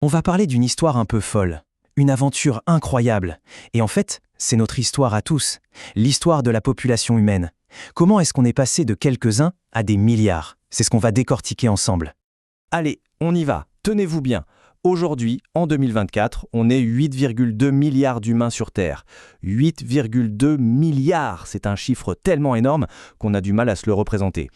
On va parler d'une histoire un peu folle, une aventure incroyable. Et en fait, c'est notre histoire à tous, l'histoire de la population humaine. Comment est-ce qu'on est passé de quelques-uns à des milliards? C'est ce qu'on va décortiquer ensemble. Allez, on y va, tenez-vous bien. Aujourd'hui, en 2024, on est 8,2 milliards d'humains sur Terre. 8,2 milliards, c'est un chiffre tellement énorme qu'on a du mal à se le représenter.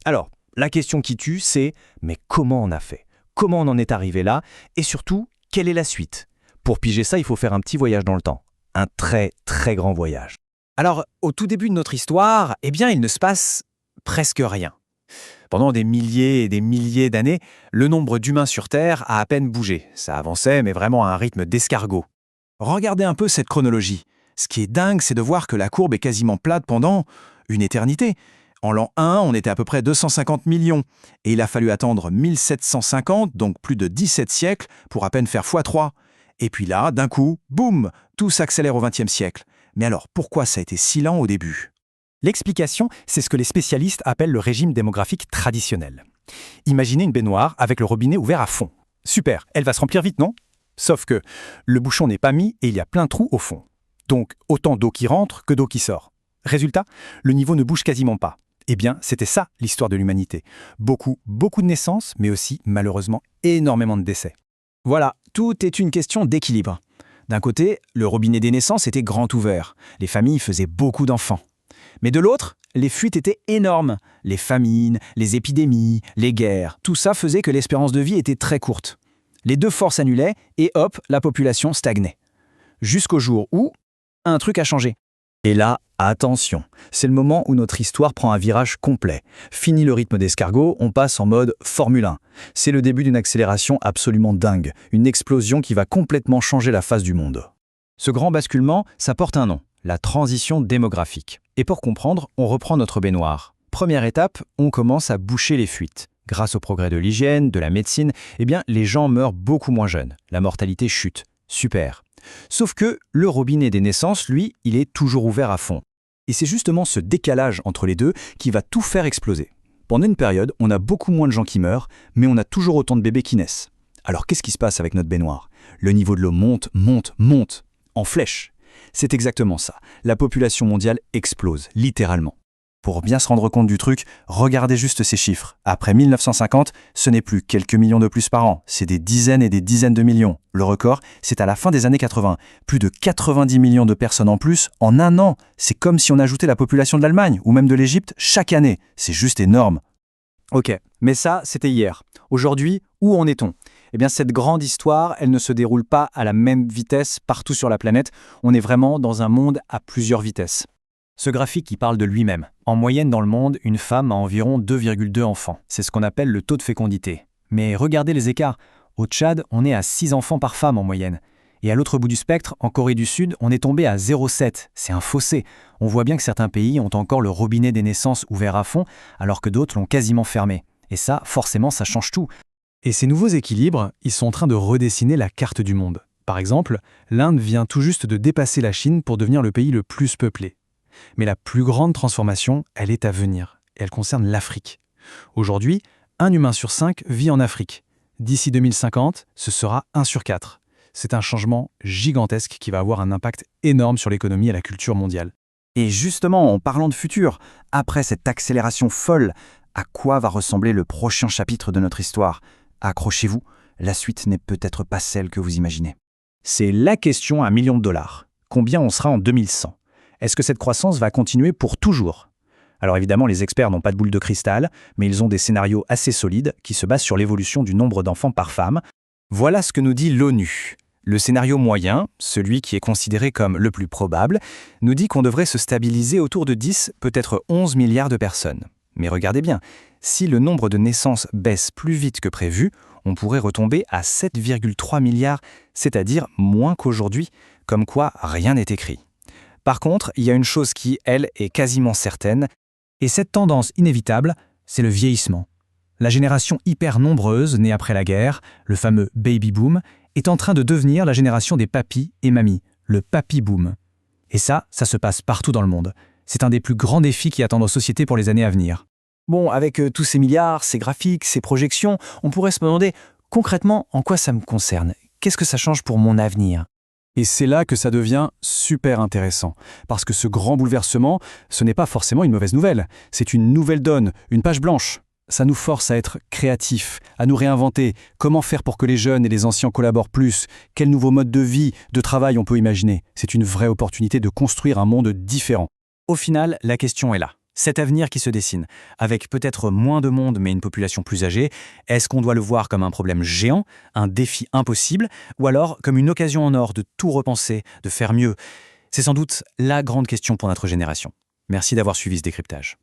Alors, la question qui tue, c'est mais comment on a fait? Comment on en est arrivé là? Et surtout, quelle est la suite? Pour piger ça, il faut faire un petit voyage dans le temps. Un très, très grand voyage. Alors, au tout début de notre histoire, il ne se passe presque rien. Pendant des milliers et des milliers d'années, le nombre d'humains sur Terre a à peine bougé. Ça avançait, mais vraiment à un rythme d'escargot. Regardez un peu cette chronologie. Ce qui est dingue, c'est de voir que la courbe est quasiment plate pendant une éternité. En l'an 1, on était à peu près 250 millions. Et il a fallu attendre 1750, donc plus de 17 siècles, pour à peine faire x3. Et puis là, d'un coup, boum, tout s'accélère au XXe siècle. Mais alors, pourquoi ça a été si lent au début? L'explication, c'est ce que les spécialistes appellent le régime démographique traditionnel. Imaginez une baignoire avec le robinet ouvert à fond. Super, elle va se remplir vite, non? Sauf que le bouchon n'est pas mis et il y a plein de trous au fond. Donc, autant d'eau qui rentre que d'eau qui sort. Résultat, le niveau ne bouge quasiment pas. Eh bien, c'était ça l'histoire de l'humanité. Beaucoup de naissances, mais aussi, malheureusement, énormément de décès. Voilà, tout est une question d'équilibre. D'un côté, le robinet des naissances était grand ouvert. Les familles faisaient beaucoup d'enfants. Mais de l'autre, les fuites étaient énormes. Les famines, les épidémies, les guerres, tout ça faisait que l'espérance de vie était très courte. Les deux forces annulaient et hop, la population stagnait. Jusqu'au jour où un truc a changé. Et là, attention, c'est le moment où notre histoire prend un virage complet. Fini le rythme d'escargot, on passe en mode Formule 1. C'est le début d'une accélération absolument dingue, une explosion qui va complètement changer la face du monde. Ce grand basculement, ça porte un nom, la transition démographique. Et pour comprendre, on reprend notre baignoire. Première étape, on commence à boucher les fuites. Grâce au progrès de l'hygiène, de la médecine, les gens meurent beaucoup moins jeunes. La mortalité chute. Super. Sauf que le robinet des naissances, lui, il est toujours ouvert à fond. Et c'est justement ce décalage entre les deux qui va tout faire exploser. Pendant une période, on a beaucoup moins de gens qui meurent, mais on a toujours autant de bébés qui naissent. Alors qu'est-ce qui se passe avec notre baignoire? Le niveau de l'eau monte, en flèche. C'est exactement ça. La population mondiale explose, littéralement. Pour bien se rendre compte du truc, regardez juste ces chiffres. Après 1950, ce n'est plus quelques millions de plus par an, c'est des dizaines et des dizaines de millions. Le record, c'est à la fin des années 80. Plus de 90 millions de personnes en plus en un an. C'est comme si on ajoutait la population de l'Allemagne ou même de l'Égypte chaque année. C'est juste énorme. Ok, mais ça, c'était hier. Aujourd'hui, où en est-on? Cette grande histoire, elle ne se déroule pas à la même vitesse partout sur la planète. On est vraiment dans un monde à plusieurs vitesses. Ce graphique, il parle de lui-même. En moyenne dans le monde, une femme a environ 2,2 enfants. C'est ce qu'on appelle le taux de fécondité. Mais regardez les écarts. Au Tchad, on est à 6 enfants par femme en moyenne. Et à l'autre bout du spectre, en Corée du Sud, on est tombé à 0,7. C'est un fossé. On voit bien que certains pays ont encore le robinet des naissances ouvert à fond, alors que d'autres l'ont quasiment fermé. Et ça, forcément, ça change tout. Et ces nouveaux équilibres, ils sont en train de redessiner la carte du monde. Par exemple, l'Inde vient tout juste de dépasser la Chine pour devenir le pays le plus peuplé. Mais la plus grande transformation, elle est à venir, et elle concerne l'Afrique. Aujourd'hui, 1 humain sur 5 vit en Afrique. D'ici 2050, ce sera 1 sur 4. C'est un changement gigantesque qui va avoir un impact énorme sur l'économie et la culture mondiale. Et justement, en parlant de futur, après cette accélération folle, à quoi va ressembler le prochain chapitre de notre histoire? Accrochez-vous, la suite n'est peut-être pas celle que vous imaginez. C'est la question à $1 million. Combien on sera en 2100? Est-ce que cette croissance va continuer pour toujours? Alors évidemment, les experts n'ont pas de boule de cristal, mais ils ont des scénarios assez solides qui se basent sur l'évolution du nombre d'enfants par femme. Voilà ce que nous dit l'ONU. Le scénario moyen, celui qui est considéré comme le plus probable, nous dit qu'on devrait se stabiliser autour de 10, peut-être 11 milliards de personnes. Mais regardez bien, si le nombre de naissances baisse plus vite que prévu, on pourrait retomber à 7,3 milliards, c'est-à-dire moins qu'aujourd'hui, comme quoi rien n'est écrit. Par contre, il y a une chose qui, elle, est quasiment certaine, et cette tendance inévitable, c'est le vieillissement. La génération hyper nombreuse née après la guerre, le fameux baby boom, est en train de devenir la génération des papis et mamies, le papy boom. Et ça se passe partout dans le monde. C'est un des plus grands défis qui attendent nos sociétés pour les années à venir. Bon, avec tous ces milliards, ces graphiques, ces projections, on pourrait se demander concrètement, en quoi ça me concerne? Qu'est-ce que ça change pour mon avenir? Et c'est là que ça devient super intéressant. Parce que ce grand bouleversement, ce n'est pas forcément une mauvaise nouvelle. C'est une nouvelle donne, une page blanche. Ça nous force à être créatifs, à nous réinventer. Comment faire pour que les jeunes et les anciens collaborent plus? Quels nouveaux modes de vie, de travail on peut imaginer? C'est une vraie opportunité de construire un monde différent. Au final, la question est là. Cet avenir qui se dessine, avec peut-être moins de monde mais une population plus âgée, est-ce qu'on doit le voir comme un problème géant, un défi impossible, ou alors comme une occasion en or de tout repenser, de faire mieux? C'est sans doute la grande question pour notre génération. Merci d'avoir suivi ce décryptage.